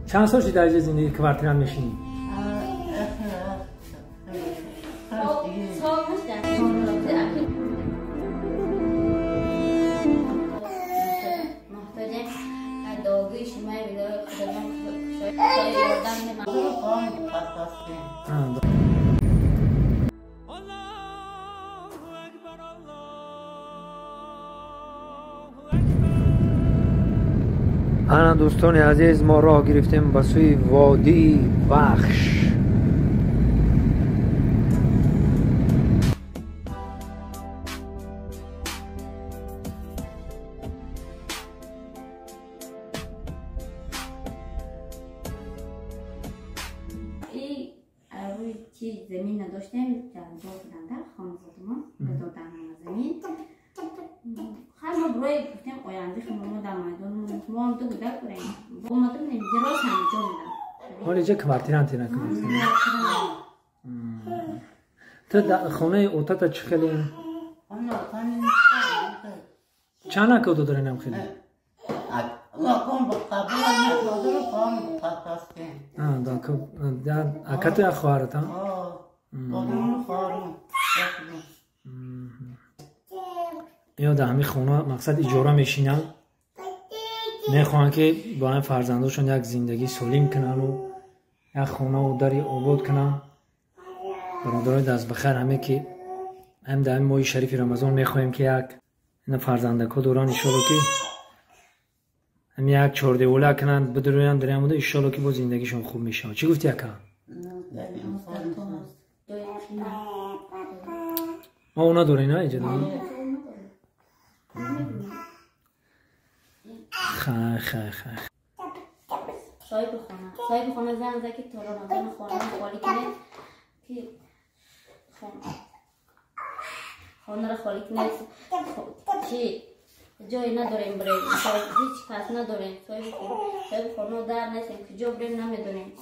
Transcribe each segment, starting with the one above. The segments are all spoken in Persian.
چند سال شده در اینجا زندگی کوارتران میشینی؟ انا دوستان عزیز ما راه گرفتیم به سوی وادی بخش. روی چیز زمین نداشتیم جا بودن در خانوادمان بدادن زمین خیلی برای گفتیم آینده خیلی در میدان ما هم تو بوده کنیم با ما تو نمیگه راست همینجا بودم حالا اینجا کوارتران تینا کنیم تو خانه اوتا تا چه خیلی؟ چند اکا داره نم خیلی؟ اکت یا خواهرت ها؟ یا در همین خونه مقصد اجاره میشینن میخوان که با این فرزنداشون یک زندگی سالم کنن و یک خونه و داری آباد کنن. برادرای دست بخیر همه که هم در این ماه شریف رمضان میخوایم که یک این فرزندکا دوران انشالله که هم یک چارده اوله کنن بدروین در این انشالله که با زندگیشون خوب میشه. چی گفتی اکا؟ ما اونا دورین ها اینجا داریم؟ خیلی صاحب خانه زن زد که تو رو نظر خانه خالی کنه که خانه رو خالی کنه چی جایی نداریم بریم هیچ کس نداریم صاحب خانه در نیستیم که جا بریم نمیدونیم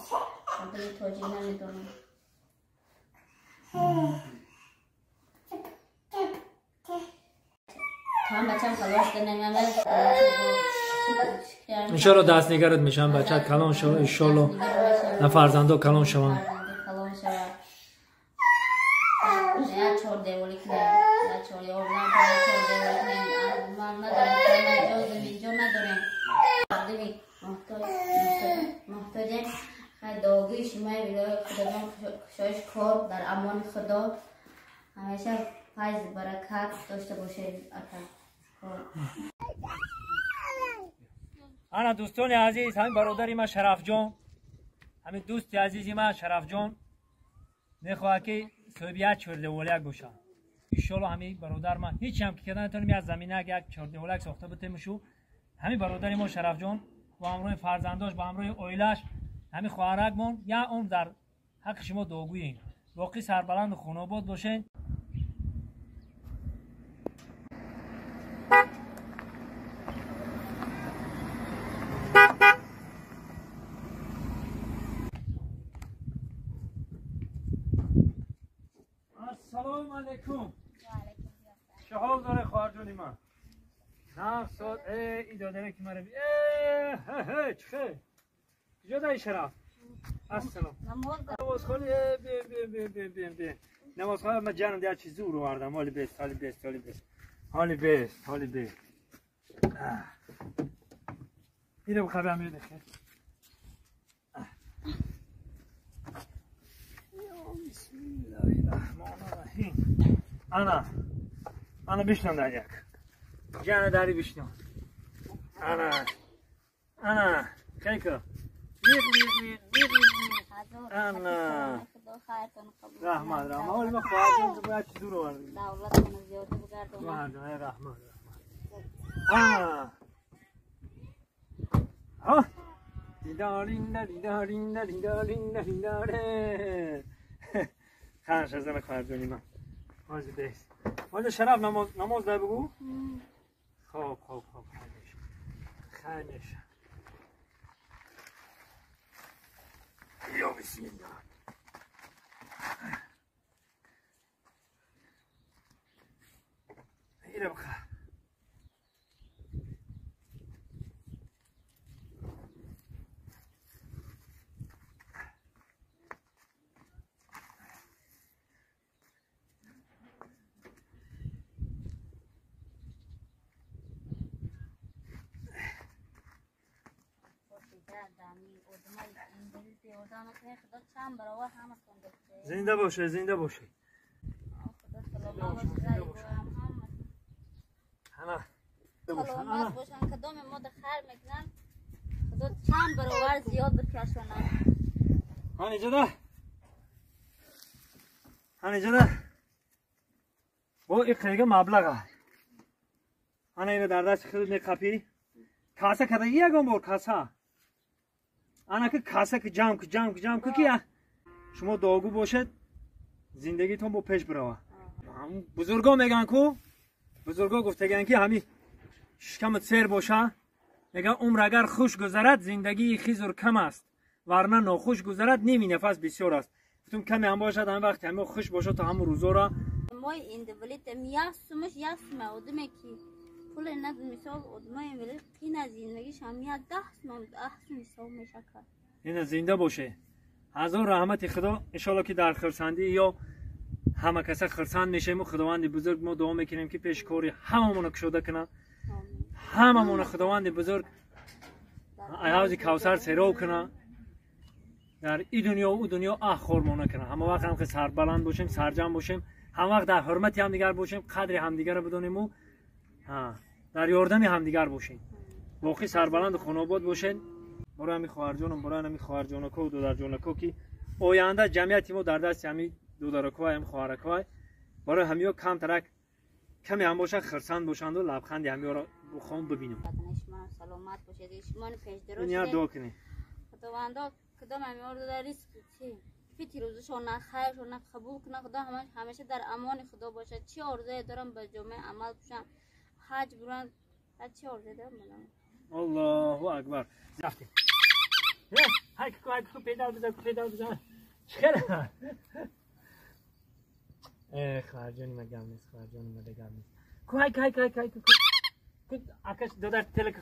خانه تاجی نمیدونیم هم بچم خلاص دنیم انشالله دست نگرد میشن بچه کلان شو انشالله نه فرزنده کلان شوند نه چهار دیولی کنیم نه چهار دیولی کنیم من ندارم اینجا نداریم خردمی محتاجیم خیلی داغی شمای ویدای خداوند خشایش کار در امان خدا همیشه فیض برکت داشته باشید انا دوستان عزیز همین برادری ما شرف جان همین دوست عزیزی ما شرف جان میخواد که صوبیت چورده ولک گوشه انشالله همین برادر ما هیچ هم که کردن نتونیم از زمینه یک چورده ولک ساخته بتیمشو همین برادری ما شرف جان با همراه فرزنداش با همراه اویلش همین خواهرک مون یا اون در حق شما دوگوییم باقی سربلند خونه آباد باشین. السلام علیکم. چه حال داره خواهر جونی من؟ نه سال ای دادره که مرا چه کجا داری شرف؟ السلام نماز خواهی بیم نماز خواهی من جانم دیگر چیزی رو وردم حالی بیست اینو بخواه بهم میده خیر بسم الله الرحمن الرحیم. انا بشنم در یک جان داری بشنم انا خیلی که انا رحمت حالی ما خواهد جان باید چیزو رو وردیم دولتون زیادی بگردونم رحمت انا ها دیدارین خانش از خواهر جانی من حاضر بیست حالا شرف نماز در بگو خوب خیلیش یا بسم الله اینه بخواه زنده باشه زنده باشه. همه سلامت باشن کدام ما در خیر میکنن خدا چند برابر زیاد بکشونن. هانی جدا هانی جدا با این خیلی مبلغه هانی اینو در دست خود میکپی کاسه کده یکم بار کاسه انا که کاسه که جمع که کیا شما داغو باشد زندگیتون با پیش بروه. بزرگا میگن کو بزرگا گفتگن که همین شکمت سیر باشه میگن عمر اگر خوش گذرد زندگی خیزر کم است ورنه ناخوش گذرد نیمی نفس بسیار است. گفتم کمی هم باشد هم وقت همه خوش باشه تا همون روزا را ما این دولیت میاسمش یاسمه آدمی که پول ند مثال آدمی ولی قین از زندگیش همیت ده مثال میشه کرد. این زنده باشه. هزار رحمت خدا ان شاءالله که در خرسندی یا همه کسا خرسند میشیم و خداوند بزرگ ما دعا میکنیم که پیش کاری هممون کشوده کنه. هممون خداوند بزرگ حوض کوثر سیراب کنه در این دنیا و اون دنیا آخرمون کنه. همه وقت هم که سربلند باشیم سرجم باشیم همه وقت در حرمت همدیگر باشیم قدر همدیگر رو بدونیم و در یاردن همدیگر باشیم. واقعی سربلند خانواد باشین. برای همین خواهر جانم برای همین خواهر جانکو و دودر جانکو که آینده جمعیتی ما در دست همین دودرکو هم خواهرکو برای همین کم ترک کمی هم باشه خرسند باشند و لبخند همین رو بخوام ببینم. بدنشما سلامت باشید ایشمان پیش درست دنیا دعا کنی خداوندا کدام امیار در ریسک چی فیتی روزشون خیرشون قبول کنه خدا همیشه در امان خدا باشه. چی آرزوی دارم به جامعه عمل بشم حج برن چی آرزوی دارم بنام الله اکبر. رفتیم های کو پیدال بزن چرا خواهرجانی من گم نیست خواهرجانی من دگم نیست کو های کو آکاش دودر تلک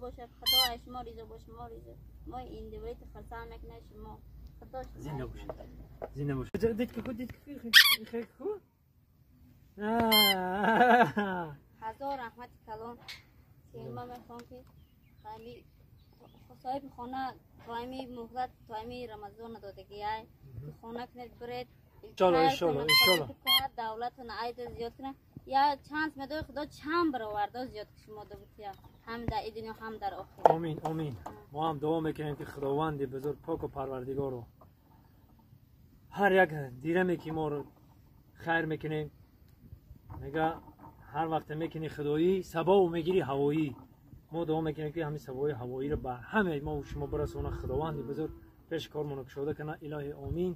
باشه خدا شما ریزه باشه ما ریزه ما این دوریت خرسان میکنه شما خدا زنده باشه دیت که خیلی خوب هزار رحمت کلام سینما میخوام که خیلی صاحب خانه تایمی مهلت تایمی رمضان دادگی های خانه کنید برید انشالله دولت نعید زیاد کنه یا چانس میده خدا چند برآورده زیاد شما دو بتیا هم در این دنیا هم در آخرت. آمین. ما هم دعا میکنیم که خداوند بزرگ پاک و پروردگار رو هر یک دیرمی که ما رو خیر میکنیم میگه هر وقت میکنی خدایی سبا و میگیری هوایی. ما دعا میکنیم که همین سبای هوایی رو بر همه ما و شما برسونه خداوند بزرگ پیش کارمون کشوده کنه. الهی آمین.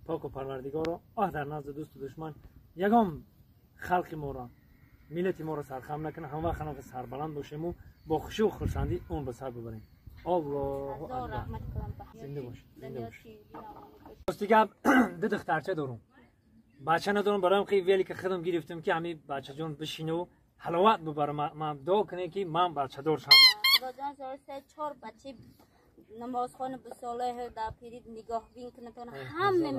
پاک و پروردگار رو در نزد دوست و دشمن یگام خلق ما را ملت ما را سرخم نکنه. هم وقت هم سربلند باشیم و با خوشی و خرسندی اون به سر ببریم. الله اکبر. زنده باش. دیگه دو دخترچه دارم بچه ندارم برایم خیلی ویلی که خودم گرفتم که همین بچه جان بشینه و حلاوت ببره. من دعا کنه که من بچه دار شم. خدا جان زار سه چهار بچه نماز خوان به صالح در پیرید نگاه بین کنه تا همه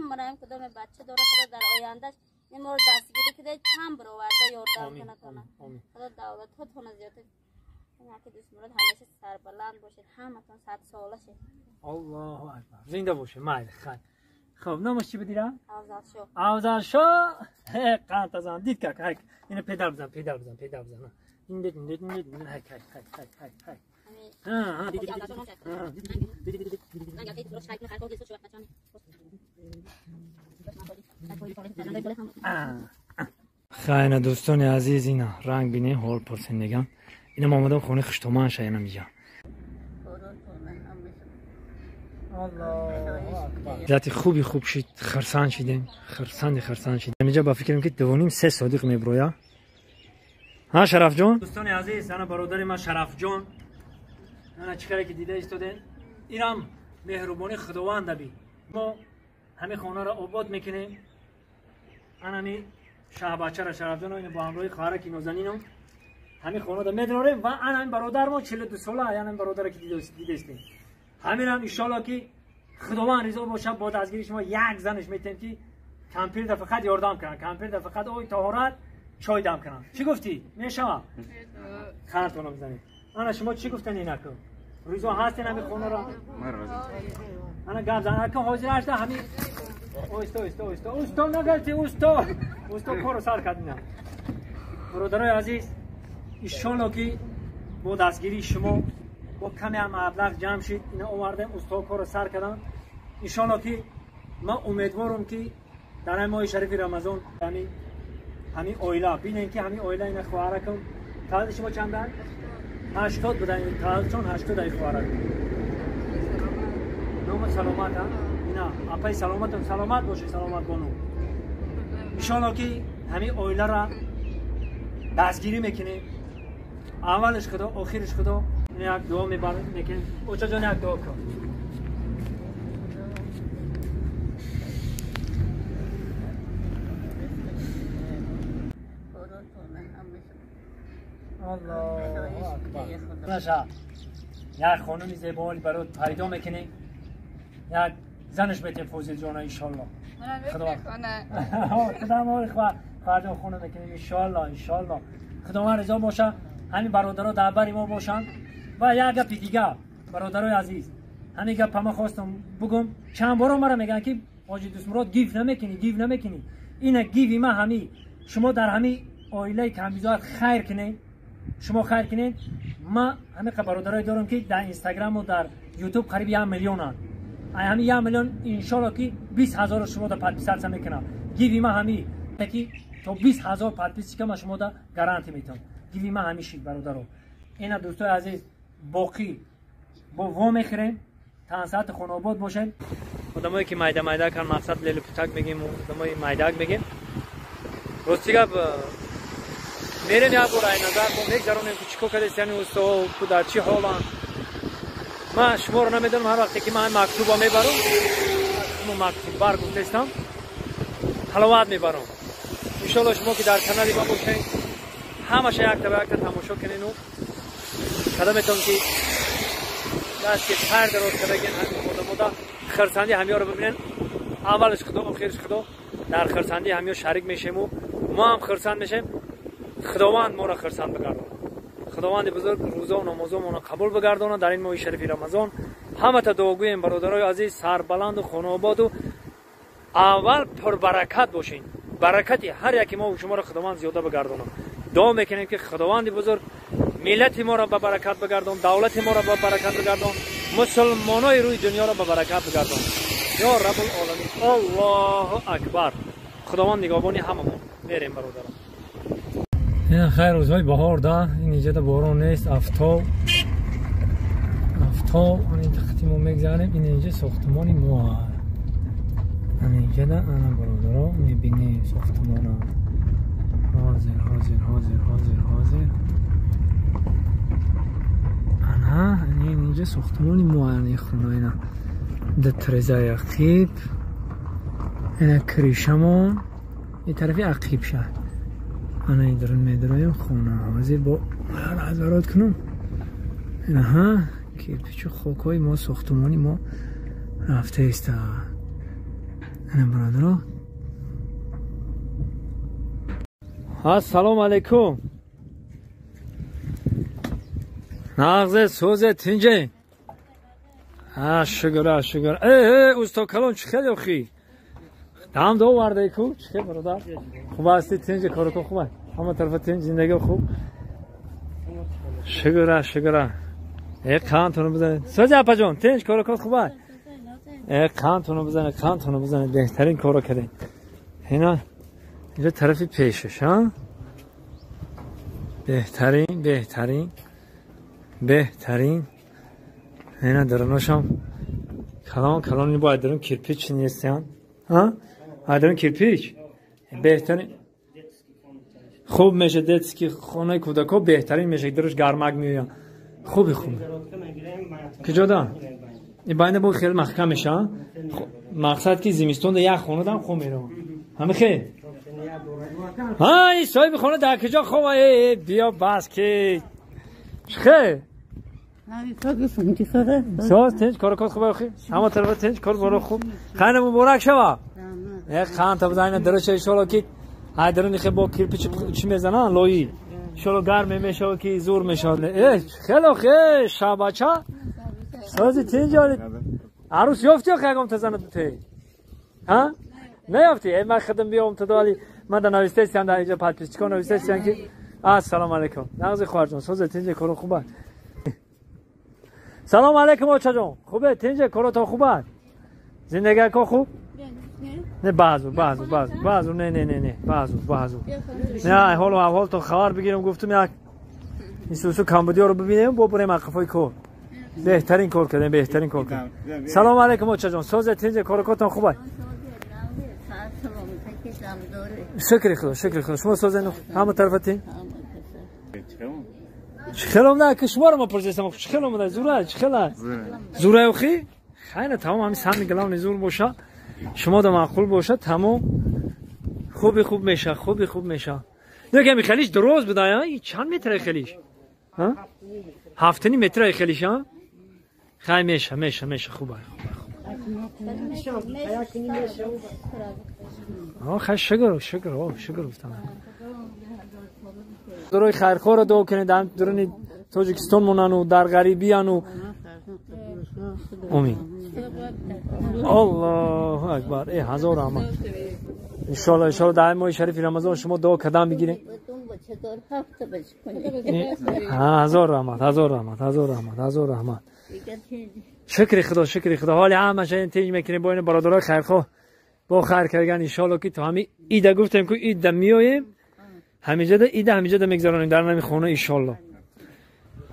مرایم کدام بچه داره خدا در آیندهش این مورد دستگیری کده چند برآورده یاردار کنه تا خدا دولت خودتون زیاده که دوست مراد همیشه سربلند باشید همتون 100 ساله شید. الله اکبر. زنده باشه. مایل خیر. خب نامش چی بدیرم؟ آوزال شو. قانت ازم دید که اینو پیدال بزن این دید هک خیلی دوستان عزیز اینا رنگ بینه حال پرسندگان اینا ما آمدم خونه خشتومان شاینا میجا ذاتی خوب شید خرسان شیدیم خرسان شیدیم اینجا با فکرم که دوانیم 3 صادق میبرویا. ها شرف جان دوستان عزیز انا برادر ما شرف جان انا چیکاری که دیده ایستادن اینم مهربانی خداوند بی ما همه خانه را آباد میکنیم. انا می شاه بچه را شرف جان اینو با همراه خواهر کی نازنینم همه خانه را میدراریم و انا این برادر ما 42 ساله یعنی برادر که دیده استیم همین هم ان شاء الله که خداوند رضا باشه با دستگیری شما یک زنش میتونیم که کمپیر فقط یاردام کنن کمپیر فقط اوی طهارت چای دم کنم. چی گفتی؟ میشم. خانتون بزنید. انا شما چی گفتن اینا کو؟ روزو هستین همین خونه را؟ انا گام زن که حاضر هست همین. اوستا نگلتی اوستا کارو سر کردن. برادرای عزیز، ایشالا که با دستگیری شما با کمی هم مبلغ جمع شید اینا آوردم اوستا کارو سر کردن. ایشالا که من امیدوارم که در این ماه شریف رمضان همین اویلا ببینین که همین اویلا اینا خواهر کن. تعداد شما چندن؟ 80 بدن تعداد چون 80 ای خواهر کن. نام سلامت ها؟ اینا اپای سلامت باشه سلامت بانو. ایشالا که همین اویلا را دستگیری میکنیم. اولش خدا آخرش خدا این یک دعا میکنیم. اوچا جان یک دعا کن. الله اکبر. نشا یک خانم زیبایی برات پیدا میکنیم. یک زنش بده فوزیل جان ان شاء الله. خدا ما فردا خونه میکنیم ان شاء الله. خدا ما رضا باشه. همین برادرها در بر ما باشن. و یک گپ دیگه برادرای عزیز، همین گپ ما خواستم بگم. چند بار مرا میگن که حاجی دوست مراد گیف نمیکنی. اینا گیفی ما همین شما در همین عائله کمیزات خیر کنین. شما خیر کنین. ما همین برادرای دارم که در اینستاگرام و در یوتیوب قریب 1 میلیون هستند. همین 1 میلیون ان شاء الله که 20000 شما دا پادپیس میکنم. گیوی ما همین که تو 20000 پادپیس که ما شما دا گارانتی میتونم. گیوی ما همیشه برادرو. اینا دوستای عزیز باقی با وام میخریم تا ساعت خانواد باشین. آدمایی که مایده کار مقصد لیل پتک میگیم و آدمای مایداک میگیم. روستیگا میریم یا برای نظر با میگذارونیم که چیکار کردی یعنی اوستا و در چی حالن. ما شما رو نمیدونم هر وقتی که من مکتوبا میبرم من مکتوب بار گفتم حلوات میبرم. ان شاء الله شما که در کانال ما باشین همش یک تا تماشا کنین و قدمتون که دست که خیر دراز کردگین مدا خرسندی همیا رو ببینن. اولش خدا آخرش خدا. در خرسندی همیا شریک میشیم و ما هم خرسند میشیم. خداوند ما را خرسند بگردونه. خداوند بزرگ روزا و نمازمون را قبول بگردونه در این ماه شریف رمضان. همه تا دعاگویم برادرای عزیز سربلند و خانه آباد و اول پر برکت باشین. برکتی هر یکی ما و شما را خداوند زیاده بگردونه. دعا میکنیم که خداوند بزرگ ملت ما را به برکت بگردون، دولت ما را به برکت بگردون، مسلمانای روی دنیا را به برکت بگردون. یا رب العالمین. الله اکبر. خداوند نگهبانی هممون. میریم برادران. این خیر روزهای بهار ده. این اینجا باران نیست. افتاب این تختی ما میگذاریم. این اینجا ساختمانی ما. این اینجا ده انا برادرها میبینیم ساختمان حاضر انا این اینجا ساختمانی ما. این خونه اینا ده ترزای عقیب. این کریشمان این طرفی عقیب شد. انا این درون میدرایم خونه حاضر با هزارات کنم. اینا ها کیرپیچ و خوکای ما ساختمانی ما رفته است. اینا برادرها السلام علیکم. نغزه سوزه تینجه شکر اوستا کلان چه خیلی اخی دام دو ورده کو چه خیلی برادر خوب هستی تینجه کارو کن خوبه همه طرف تینج زندگی خوب شکر یک کانتونو بزنه سوزه اپا جون تینج کارو کن خوبه یک کانتونو بزنه بهترین کارو کردین. اینا اینجا طرفی پیشش ها بهترین اینا درناشم کلان باید درن کیرپیچ نیستن ها درن کیرپیچ بهترین خوب میشه دتسکی خونه کودکا بهترین میشه درش گرمک میاد خوبه کجا دان این باید بود خیلی محکم میشه. مقصد که زمستون یک خونه دارم خوب میرم همه خیلی این صاحب خونه در کجا خوبه بیا بس که خیلی ساز تنج کار خوبه اخی همه طرف تنج کار برو خوب خیلی مبارک شوا یک خان تا بزنین درش ان شاء الله که درون خیلی با کیرپیچ چی میزنن لایی شلو گرم میشه که زور میشه خیلی شبچه سازی تینجا عروس یافتی یا خیلی تزنه دوتی ها نیافتی من خدم بیام تدالی من در نویسته سیان در اینجا پادپیچکا نویسته سیان که السلام علیکم نغزی خواهر جان سازی تینجا کارو خوبه سلام علیکم آچا جان خوبه تینجا کارو تا خوبه زندگی که خوب نه بازو نه بازو نه حالا اول تو خبر بگیرم گفتم یک این سوسو کمبودیا رو ببینیم با بریم اقفای کار بهترین کار کردیم سلام علیکم آچا جان ساز تینجا کارکاتون خوبه شکر خدا شما ساز اینو همه طرفتین چخلم نه که شما رو ما پرسیدم چخلم نه زوره اخی خیلی تمام همین سمی گلام زور باشه شما دا معقول باشه تمام خوب میشه دیگه می خلیش دروز بدایا چند متر خلیش ها 7 متر خلیش ها خیلی میشه خوبه خیلی شکر گفتم دروی خیرخواه رو دو کنه درون تاجیکستان مونن و در غریبیان و امید الله اکبر هزار رحمت انشالله در ماه شریف رمضان شما دعا قدم بگیرین هزار رحمت شکر خدا حالی همه شاید تیج میکنیم با این برادرای خیرخواه با خیر کردن انشالله که تو همین ایده گفتیم که ایده میاییم همیجه میگذارونیم در نمی خونه انشالله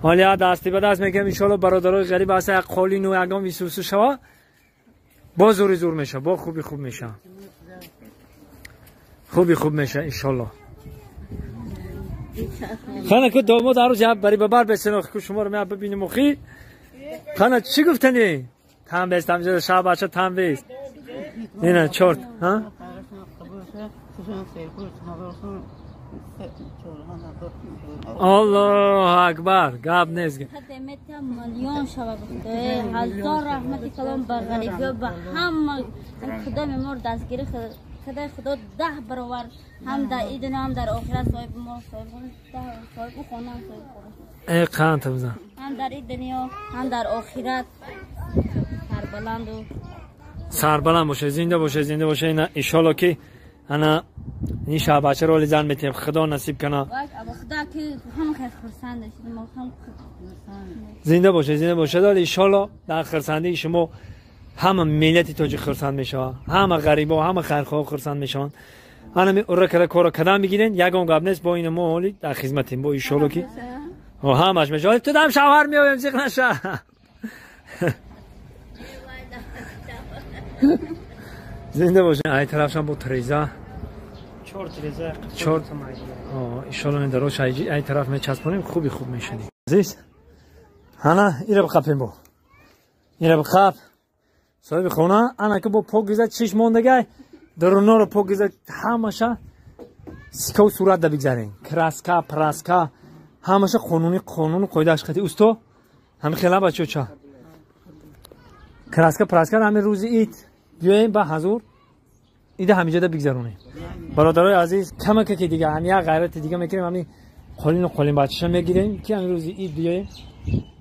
حالی دستی به دست میکنیم انشالله برادرای غریب واسه قالین و اگام ویسوسو شوا با زور میشه با خوب میشه خوب میشه انشالله خانه که داماد هر روز بری ببر بسناخ که شما رو می ببینیم اخی خانه چی گفتنی تم بیست همجا شب بچه تم بیست اینه چورت ها الله اکبر گاب نیست خدمت میلیون شب هزار رحمت کلام بر غریبی و همه خدا میمور دستگیری خدا 10 برابر هم در این دنیا هم در آخرت صاحب ما صاحب خانه ای قانت بزن هم در این دنیا هم در آخرت سربلند باشه زنده باشه اینا انشالله که انا این شب بچه رو زن میتیم خدا نصیب کنه خدا که هم خرسنده شدیم زنده باشه دار انشالله در خرسنده شما همه ملت تاجیک خرسند میشه همه غریبا همه خیرخواه خرسند میشن انا اورا کار قدم میگیرین یگان گپ نیست با این ما حالی در خدمتیم با انشالله که همش میشه تو دم شوهر میایم زیق نشه زنده باشه این طرفشم با تریزه 4 انشالله این دروش این طرف می چسبونیم خوب میشنیم عزیز انا ایره بخپیم با ایره بخپ صاحب خونه انا که با پاگیزه چیش موندگه درونا رو پاگیزه همشه سکو صورت دا بگذارین کراسکا پراسکا همشه قانون قایدهش خطی اوستو همه خیلی بچه چه کراسکا پراسکا همه روزی ایت بیاییم با حضور ایده همیشه دا بگذارونیم برادرای عزیز کمک که دیگه هم یک غیرت دیگه میکنیم همین قالین بچه‌ش میگیریم که همین روزی عید بیاییم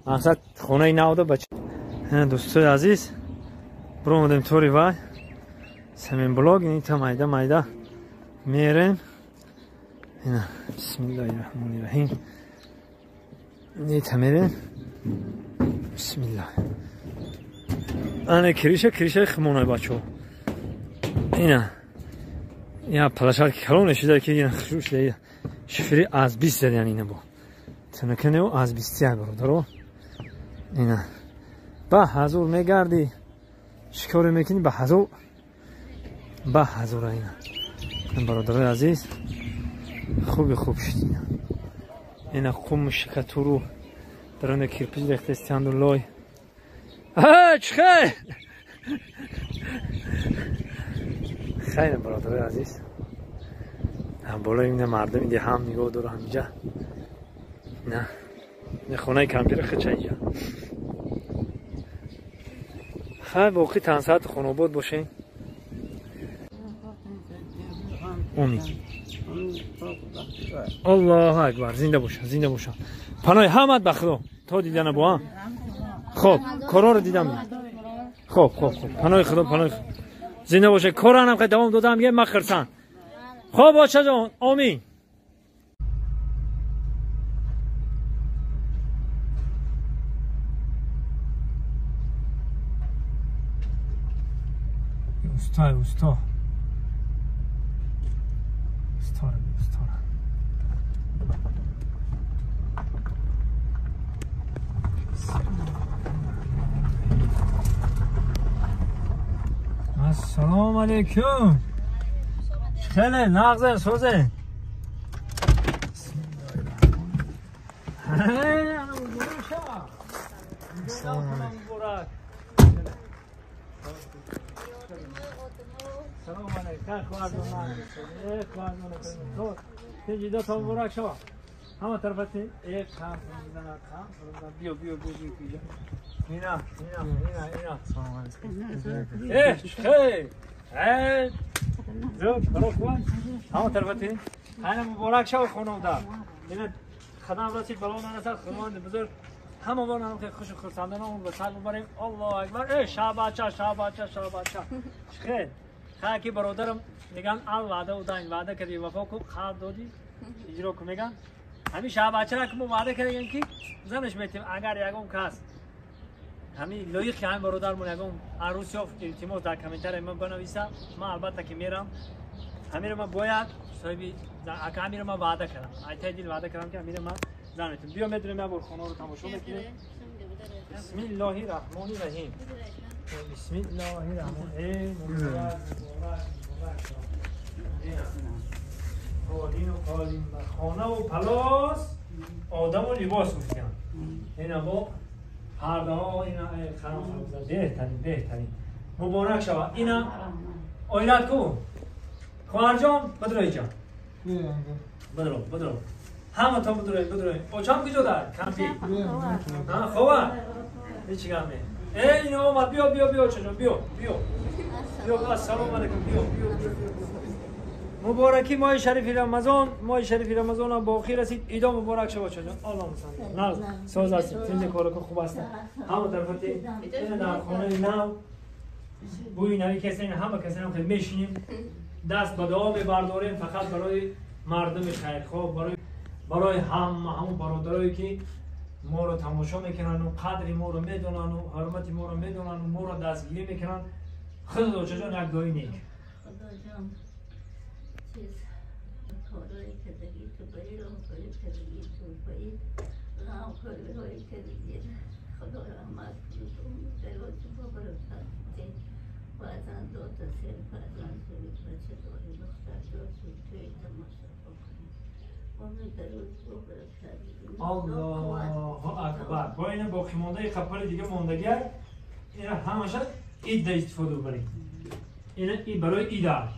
مقصد خونه نو ده بچه دوستای عزیز برو اومدیم توری وای سمین بلاگ این تا مایده میریم اینا بسم الله الرحمن الرحیم این تا میریم بسم الله آنه کریشه خمونه بچه اینا یا پلاشار که کلونش داره که این خشوش دیگه شفری از 20 یعنی اینه با تنکنه و از 20 برو درو اینا با حضور میگردی شکاری میکنی با حضور اینا برادرای عزیز خوب شد اینا قوم شکتو رو درون کیرپیچ ریخته استیاند و لای چخه خیلی برادرای عزیز هم بالا این مردم اینده هم نگاه داره همینجا نه خونه کمپیر خچه اینجا خیلی باقی تن ساعت خونه بود باشین امید الله اکبر. زنده باشن، زنده باشن. پناه همت به خدا. تا دیدن با هم. خب کارا رو دیدم. خب پناه خدا، پناه خدا. زنده باشه. کارا هم که دوام دادم یه مخرسن. خب باشه جان. آمین. اوستا السلام علیکم. خیلی نغزه سوزه. سلام علیکم. خواهر تیجی دو تا مبارک شما. همه طرفتی یک خم بیا اینا سلام علیکم. خیلی همه طرفتی همه مبارک شما خانم دار. اینا خدام رسید بلا نرسد خداوند بزرگ همه بانم که خوش خرسندانه اون به سال ببریم. الله اکبر. شاه بچه خیلی خاکی برادرم میگن وعده و داین وعده کردی وفا کو خواب دادی اجرا کو میگن همین شاه بچه را که ما وعده کردیم که زنش میتیم اگر یگم کس همین لایق که همین برادرمون یگم عروسی و التماس در کامنتر من بنویسم. من البته که میرم همین ما باید صاحبی همین ما وعده کردم. ایت دیل وعده کردم که همین ما زنتون بیا میدونیم ما بر خونه رو تماشا میکنیم. بسم الله الرحمن الرحیم. بسم الله الرحمن الرحیم. قالین خانه و پلاس آدم و لباس میکنن. اینا با پرده ها اینا خرم بهترین مبارک شود. اینا آیلت کن خواهر جان بدروی جان بدرو همه تا بدروی اوچام کجا دار کمپی خواه هیچی گمه اینا اومد بیا چجا بیا السلام علیکم. بیا مبارکی ماه شریف رمضان هم باقی رسید. ایدا مبارک شما چجا. الله مسلم نه ساز هستید تنده کارو که خوب هستن همه طرفتی این در خانه نو بوی نوی کسی همه کسی هم خیلی میشینیم دست به دعا برداریم فقط برای مردم خیرخواه برای همون برادرایی که ما رو تماشا میکنن و قدر ما رو میدونن و حرمت ما رو میدونن و ما رو دستگیری میکنن. خدا چجا یک دایی نیک خدا جان چیز کارهایی که دیگه تو باید کاری که دیگه تو باید غم کاری که دیگه خدا رحمت کنه دلات با برکت بده. بعضن دو تا سر بعضن سری بچه داری دختر داری توی تماشا بکنی اونو دلات با برکت بده. الله اکبر. با این باقی مانده خپل دیگه ماندگر اینا همشه اید دا استفاده برید. این برای ایدار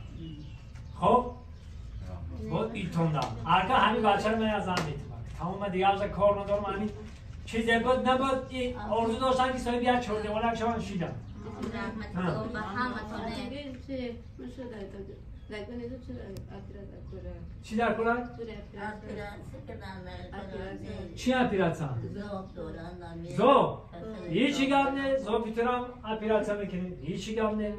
خب با ایتوندا ارکا همین بچه رو من از هم میتونم تمام دیگه از کار ندارم. همین چیزی بود نبود این آرزو داشتن که صاحب یک چورده ولک شوان شیدم چی در کنن؟ چی اپیراتسان؟ زو هیچی گم نه زو پیترم اپیراتسان میکنیم هیچی گم نه.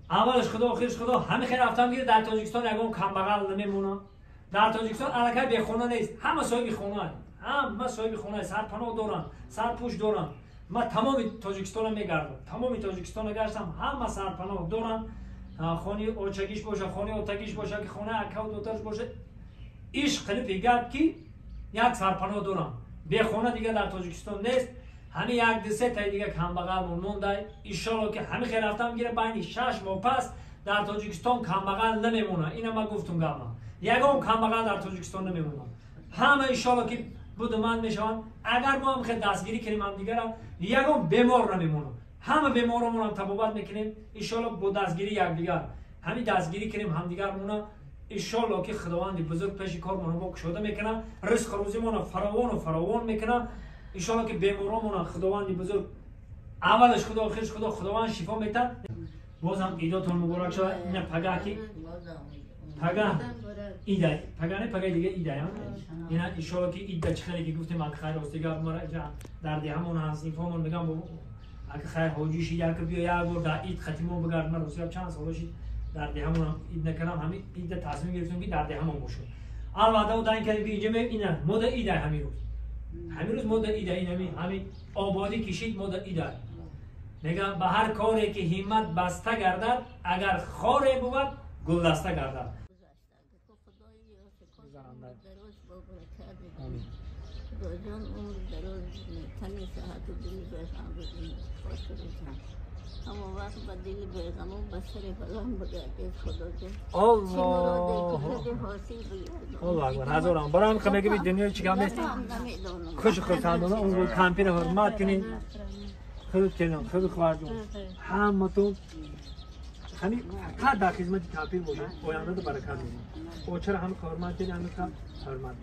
اولش خدا آخرش خدا همه خیر رفتم گیره در تاجیکستان یکم کم بغل نمیمونه. در تاجیکستان الکی بی خونه نیست همه صاحب خونه همه صاحب خونه سرپناه دارن سرپوش دارن. من تمام تاجیکستان میگردم تمام تاجیکستان گشتم همه سرپناه دارن. خونه اوچگیش باشه خونه اوتگیش باشه که خونه اکا و دوتاش باشه عشق خیلی پیگرد که یک سرپناه دارن. بی خونه دیگه در تاجیکستان نیست. همین یک دسته تا دیگه کم بغل مونده. ایشالله که همین خیر رفتم گیره بین 6 ماه پس در تاجیکستان کم بغل نمیمونه. اینا من گفتم گفتم یگام کم بغل در تاجیکستان نمیمونه. همه ایشالله که بودمان میشن اگر ما هم خیلی دستگیری کنیم هم دیگه را یگام بیمار نمیمونه. همه بیمارمون هم تبابت میکنیم ایشالله با دستگیری یکدیگر همین دستگیری کنیم هم دیگر مونه. ایشالله که خداوند بزرگ پیش کار ما رو گشوده میکنه رزق روزی ما فراوان میکنه. ایشالله که بیمارمون خداوند بزرگ اولش خدا آخرش خداوند شفا میده. بازم ایداتون مبارک شد. این پگاه که پگاه ایده پگاه پگاه دیگه ایده ها اینا ان شاء الله که ایده چخری که گفتیم اگه خیر است دیگه ما در دهمون هستیم فهمون میگم اگه خیر حاجیش یا که بیا یا در اید ختمو بگرد من روسیاب چند سال شد در دهمون اید نکردم همین ایده تصمیم گرفتیم که در دهمون باشه البته و داین که اینجا اینا مود ایده همین روز مود ایده این همین آبادی کشید مود ایده میگم به هر کاری که همت بسته گردد اگر خاره بود گلدسته گردد خدا جان عمر دراز تنی صحت و دل بهغم بدین خاطرتان اما وقت با دل بهغم و بسر بغم بگردید خدا جان الله اکبر هزارم برام که میگم دنیا چیکار میست خوش خورتاندونه اون رو کمپین حرمت کنین خود کنم خود خواهرجون همتون همین فقط در خدمت کمپین باشید آینده برکت بدین و چرا همه حرمت دین همه حرمت